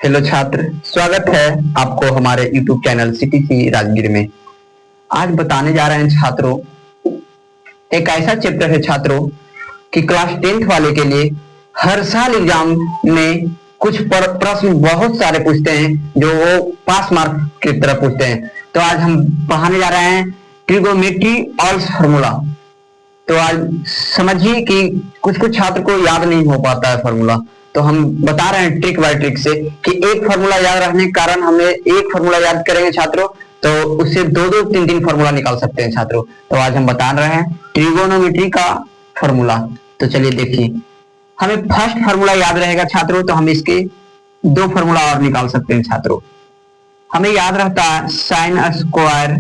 Hello छात्र, स्वागत है आपको हमारे YouTube चैनल सीटीसी राजगीर में। आज बताने जा रहे हैं छात्रों, एक ऐसा चैप्टर है छात्रों कि क्लास 10th वाले के लिए हर साल एग्जाम में कुछ प्रश्न बहुत सारे पूछते हैं जो वो पास मार्क की तरह पूछते हैं। तो आज हम पढ़ाने जा रहे हैं ट्रिगोनोमेट्री और फार्मूला। तो आज समझिए कि कुछ कुछ छात्र को याद नहीं हो पाता है फार्मूला, तो हम बता रहे हैं ट्रिक बाय ट्रिक से कि एक फार्मूला याद रखने के कारण हमें एक फार्मूला याद करेंगे छात्रों तो उससे दो दो तीन तीन फार्मूला निकाल सकते हैं छात्रों। तो आज हम बता रहे हैं ट्रिगोनोमेट्री का फार्मूला। तो चलिए देखिए, हमें फर्स्ट फार्मूला याद रहेगा छात्रों, तो हम इसके दो फार्मूला और निकाल सकते हैं छात्रों। हमें याद रहता है sine square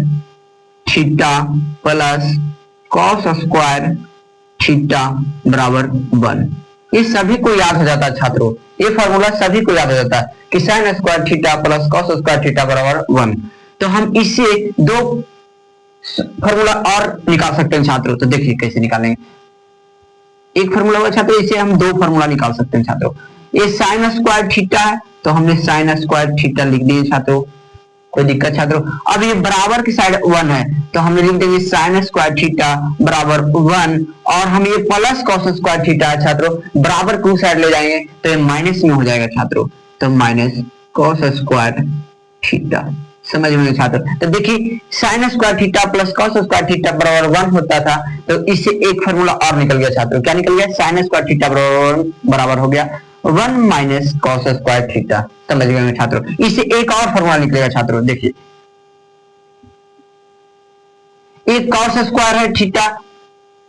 theta plus cos square theta बराबर 1। ये सभी को याद हो जाता है छात्रों, ये फार्मूला सभी को याद हो जाता है कि sine square theta plus cos square theta बराबर 1। तो हम इससे दो फार्मूला और निकाल सकते हैं छात्रों। तो देखिए कैसे निकालेंगे। एक फार्मूला हुआ छात्रों, इसे हम दो फार्मूला निकाल सकते हैं छात्रों। ये साइन स्क्वायर थीटा है तो हमने साइन स्क्वायर थीटा लिख दिए छात्रों, कोई दिक्कत छात्रों। अब ये बराबर की साइड 1 है तो हम लिख देंगे साइन स्क्वायर थीटा बराबर 1, और हम ये प्लस कॉस स्क्वायर थीटा है छात्रों, बराबर को साइड ले जाएंगे तो ये माइनस में हो जाएगा छात्रों। तो माइनस कॉस स्क्वायर थीटा, समझ में छात्र। तो देखिए sine square theta plus cos square theta बराबर 1 होता था, तो इससे एक फार्मूला और निकल गया छात्रों। क्या निकल गया? साइन स्क्वायर थीटा बराबर हो गया 1 माइनस कॉस स्क्वायर थीटा। समझ गए छात्रों। इससे एक और फार्मूला निकलेगा छात्रों। देखिए एक कॉस स्क्वायर है थीटा,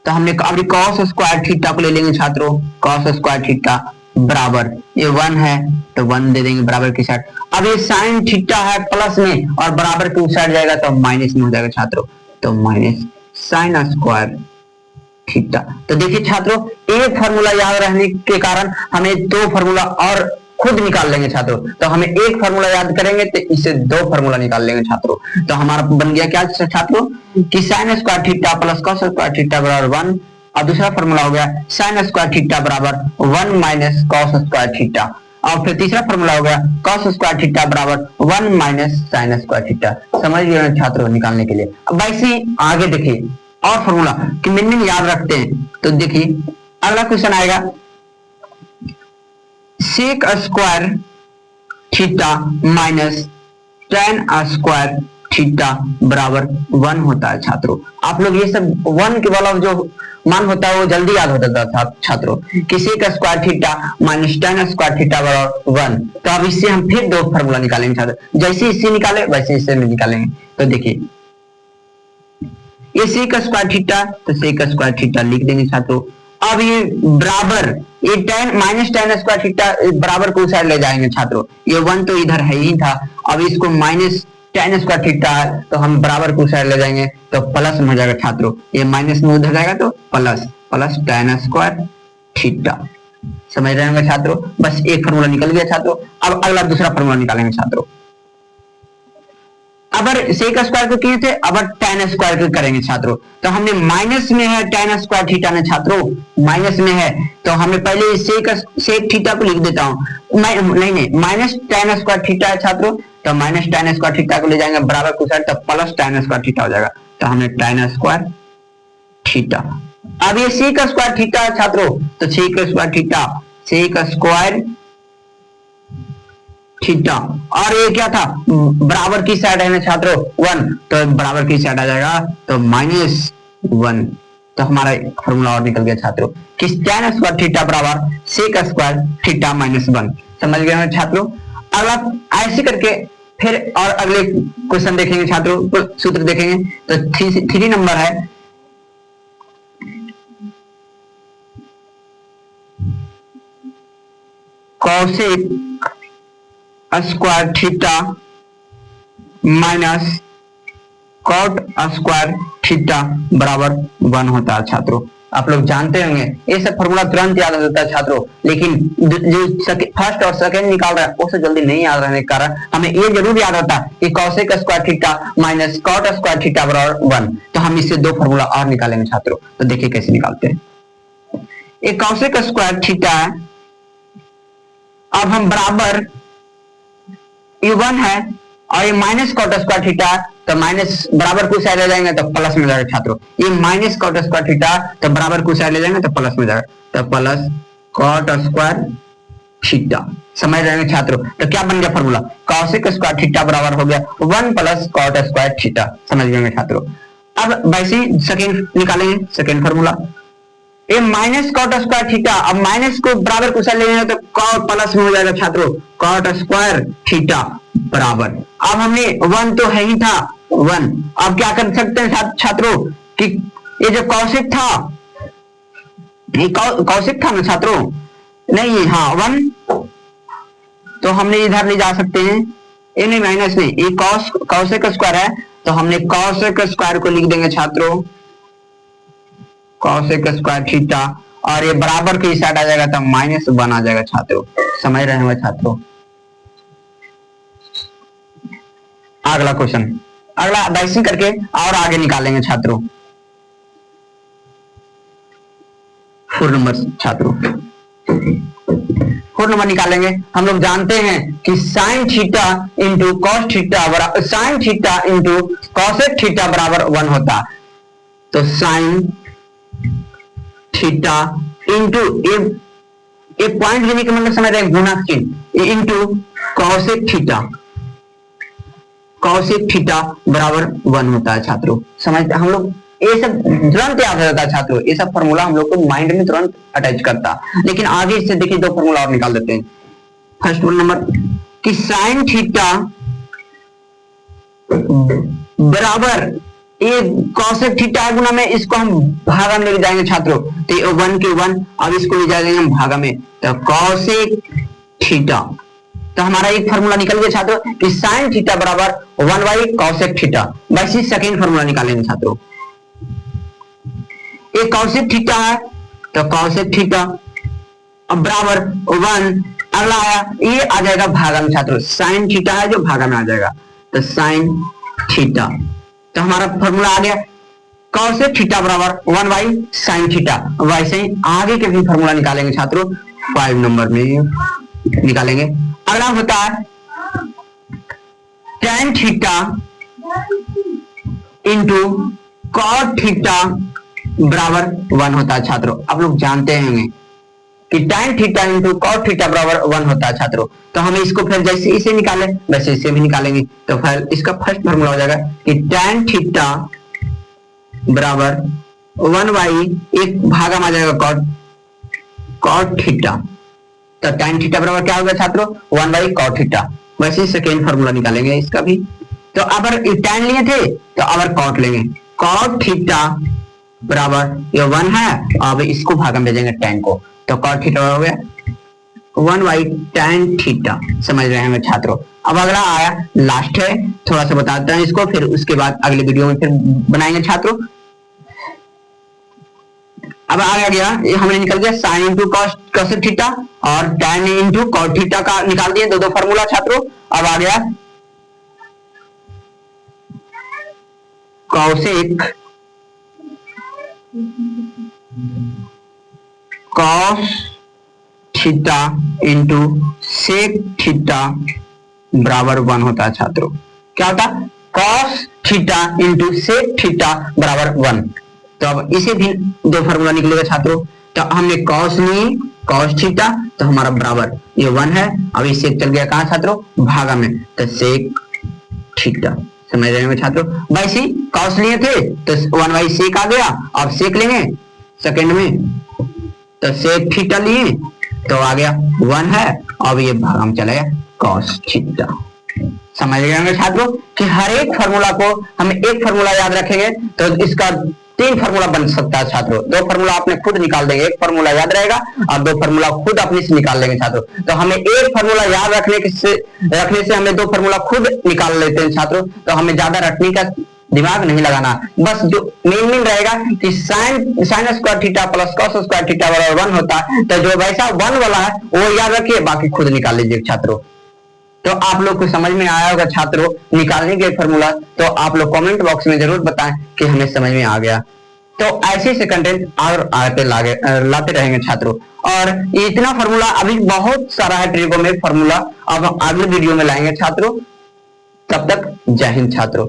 तो हमने अभी कॉस स्क्वायर थीटा को ले लेंगे छात्रों। कॉस स्क्वायर थीटा बराबर ये 1 है तो 1 दे देंगे बराबर की साइड। अब ये साइन थीटा है प्लस में और बराबर की साइड जाएगा तो माइनस में हो जाएगा छात्रों। तो माइनस साइन स्क्वायर थीटा। तो देखिए छात्रों, एक फार्मूला याद रहने के कारण हमें दो फार्मूला और खुद निकाल लेंगे छात्रों। तो हमें एक फार्मूला याद करेंगे तो इससे दो फार्मूला निकाल लेंगे छात्रों। तो हमारा बन गया क्या छात्रों कि sine square theta plus cos square theta बराबर 1, और दूसरा फार्मूला हो गया साइन स्क्वायर थीटा बराबर 1 माइनस कॉस स्क्वायर थीटा, और फिर तीसरा फार्मूला हो गया कॉस स्क्वायर थीटा बराबर 1 माइनस साइन स्क्वायर थीटा। समझ गए छात्रों निकालने के लिए। अब वैसे आगे देखिए और फार्मूला कि मिन याद रखते हैं। तो देखिए अगला क्वेश्चन आएगा sec square theta minus tan square theta बराबर 1 होता है छात्रों। आप लोग ये सब 1 के वाला जो मान होता है वो जल्दी याद हो जाता था छात्रों कि sec square theta minus tan square theta बराबर 1। तो अब इससे हम फिर दो फार्मूला निकालेंगे छात्रों, जैसे इससे निकाले वैसे इससे निकालेंगे। तो देखिए ये सेक स्क्वायर थीटा, तो सेक स्क्वायर थीटा लिख देंगे छात्रों। अब ये बराबर ये ten minus tan square theta बराबर को साइड ले जाएंगे छात्रों। ये 1 तो इधर है ही था, अब इसको माइनस टेन स्क्वायर थीटा है तो हम बराबर को साइड ले जाएंगे तो प्लस में हो जाएगा छात्रों। ये माइनस में उधर जाएगा तो plus plus ten square theta. समझ रहे होंगे छात्रों। बस एक फार्मूला निकल गया छात्रों। अब अगला दूसरा फार्मूला निकालेंगे छात्रों। अगर सेक स्क्वायर को किए थे, अब टेन स्क्वायर को करेंगे छात्रों। तो हमने माइनस में है टेन स्क्वायर थीटा ने छात्रों, माइनस में है तो हमने पहले सेक थीटा को लिख देता हूं। नहीं माइनस टेन स्क्वायर थीटा है छात्रों, तो माइनस टेन स्क्वायर थीटा को ले जाएंगे बराबर को साइड तो प्लस टेन स्क्वायर थीटा हो जाएगा। तो हमने टेन स्क्वायर थीटा। अब ये सेक स्क्वायर थीटा है छात्रों, तो sec square theta sec square theta, और ये क्या था बराबर की साइड है ना छात्रों 1, तो बराबर की साइड आ जाएगा तो माइनस 1। तो हमारा फॉर्मूला और निकल गया छात्रों कि tan स्क्वायर थीटा बराबर सेक स्क्वायर थीटा माइनस 1। समझ गए छात्रों। अगला ऐसे करके फिर और अगले क्वेश्चन देखेंगे छात्रों, सूत्र देखेंगे। तो 3 नंबर है cosec square theta minus cot square theta बराबर 1 होता है छात्रों। आप लोग जानते होंगे ये सब फॉर्मूला तुरंत याद हो जाता है छात्रों, लेकिन जो फर्स्ट और सेकंड निकाल रहा है वो जल्दी नहीं याद रहने के कारण हमें ये जरूर याद होता है कि cosec square theta minus cot square theta बराबर 1। तो हम इससे दो फॉर्मूला और निकालेंगे छात्रों। तो देखिए कैसे निकालते हैं। एक कॉसेक स्क्वायर थीटा है, अब हम बराबर ये 1 है और ये माइनस कॉट स्क्वायर थीटा, तो माइनस बराबर कुछ साइड ले जाएंगे तो प्लस में जाएगा छात्रों। ये माइनस कॉट स्क्वायर थीटा तो बराबर कुछ साइड ले जाएंगे तो प्लस में जाएगा, तो प्लस कॉट स्क्वायर थीटा। समझ रहे हैं छात्रों? तो क्या बन गया फॉर्मूला, कॉसेक स्क्वायर थीटा बराबर हो गया 1 प्लस कॉट स्क्वायर थीटा। समझ गए छात्रों? अब वैसे ही सेकेंड निकालेंगे, सेकेंड फॉर्मूला ये माइनस कॉट स्क्वायर थीटा, अब माइनस को बराबर कुछ ले जाएंगे तो कॉट प्लस में हो जाएगा छात्रों, कॉट स्क्वायर थीटा बराबर। अब हमने 1 तो है ही था 1, अब क्या कर सकते हैं छात्रों कि ये जो कौशिक था, ये कौशिक था ना छात्रों, नहीं हाँ 1, तो हमने इधर ले जा सकते हैं, ये नहीं माइनस नहीं, ये कौशिक स्क्वायर है तो हमने कौशिक स्क्वायर को लिख देंगे छात्रों कौशिक स्क्वायर थीटा, और ये बराबर के साइड आ जाएगा तो -1 आ जाएगा छात्रों। समझ रहे हैं छात्रों? अगला क्वेश्चन, अगला वैसे करके और आगे निकालेंगे छात्रों। 4 नंबर छात्रों, 4 नंबर निकालेंगे। हम लोग जानते हैं कि sine theta into cos theta बराबर sine theta into cosec theta बराबर 1 होता, तो साइन थीटा इंटू ये पॉइंट लेने के मतलब समझ रहे हैं, गुणा चिन्ह इंटू कॉसेक थीटा बराबर 1 होता है छात्रों। समझते हम लोग ये सब तुरंत याद रहता है छात्रों, ये सब फॉर्मूला हम लोग को माइंड में तुरंत अटैच करता, लेकिन आगे इससे देखिए 2 फॉर्मूला और निकाल देते हैं। फर्स्ट नंबर कि साइन थीटा बराबर ये कॉसेक थीटा गुना में, इसको हम भागा में ले जाएंगे छात्रों, तो 1 के 1, अब इसको ले जाएंगे हम भागा में, तो कॉसेक थीटा, तो हमारा एक फॉर्मूला निकल गया छात्रों कि साइन थीटा बराबर 1 बाई कॉसेक थीटा। वैसे सेकेंड फॉर्मूला निकालेंगे छात्रों, ये कॉसेक थीटा है तो कॉसेक थीटा अब बराबर 1, अगला आया ये आ जाएगा भागा में छात्रों, साइन थीटा है जो भागा में आ जाएगा, तो साइन थीटा, तो हमारा फॉर्मूला आ गया कॉसेक थीटा बराबर 1 बाई साइन थीटा। वैसे ही आगे के भी फॉर्मूला निकालेंगे छात्रों, 5 नंबर में निकालेंगे। अगला होता है tan theta into cot theta बराबर 1 होता है छात्रों। आप लोग जानते होंगे कि tan theta into cot theta बराबर 1 होता है छात्रों, तो हमें इसको फिर जैसे इसे निकाले वैसे इसे भी निकालेंगे, तो फिर इसका फर्स्ट फॉर्मूला हो जाएगा कि tan थीटा बराबर 1 बाई एक भागा में आ जाएगा कॉट थीटा, तो tan थीटा बराबर क्या होगा छात्रों 1 बाई कॉट थीटा। वैसे सेकेंड फॉर्मूला निकालेंगे इसका भी, तो अगर tan लिए थे तो अगर कॉट लेंगे, कॉट थीटा बराबर ये 1 है, अब इसको भागा में भेजेंगे tan को, तो कॉट थीटा हो गया 1 बाई tan थीटा। समझ रहे हैं छात्रों? अब अगला आया लास्ट है, थोड़ा सा बताते हैं इसको, फिर उसके बाद अगले वीडियो में फिर बनाएंगे छात्रों। अब आ गया ये हमने निकल गया साइन इंटू कॉसेक थीटा और tan इंटू कॉट थीटा का निकाल दिए, दो फॉर्मूला छात्रों। अब आ गया cosec cos theta into sec theta बराबर 1 होता है छात्रों। क्या होता है cos theta into sec theta बराबर 1, तो अब इसे भी 2 फॉर्मूला निकलेगा छात्रों। तो हमने कॉस लिए कॉस थीटा, तो हमारा बराबर ये 1 है, अब इसे चल गया कहां छात्रों भागा में, तो सेक थीटा। समझ रहे हैं छात्रों? वैसे कॉस लिए थे तो 1 बाई सेक आ गया, अब सेक लेंगे सेकंड में, तो सेक थीटा लिए तो आ गया 1 है, अब ये भागा में चला गया कॉस थीटा। समझ गए होंगे छात्रों कि हर एक फॉर्मूला को हम एक फॉर्मूला याद रखेंगे तो इसका 3 फॉर्मूला बन सकता है छात्रों। 2 फॉर्मूला आपने खुद निकाल देंगे, एक फॉर्मूला याद रहेगा और 2 फॉर्मूला खुद अपने से निकाल लेंगे छात्रों। तो हमें एक फॉर्मूला याद रखने से हमें 2 फॉर्मूला खुद निकाल लेते हैं छात्रों, तो हमें ज्यादा रटने का दिमाग नहीं लगाना, बस जो मेन रहेगा कि sine square theta plus cos square theta बराबर 1 होता है, तो जो वैसा 1 वाला है वो याद रखिए, बाकी खुद निकाल लीजिए छात्रों। तो आप लोग को समझ में आया होगा छात्रों निकालने के फॉर्मूला, तो आप लोग कमेंट बॉक्स में जरूर बताएं कि हमें समझ में आ गया। तो ऐसे से कंटेंट और आते लाते रहेंगे छात्रों। और ये इतना फार्मूला अभी बहुत सारा है ट्रिको में फार्मूला, अब अगले वीडियो में लाएंगे छात्रों। तब तक जय हिंद छात्रों।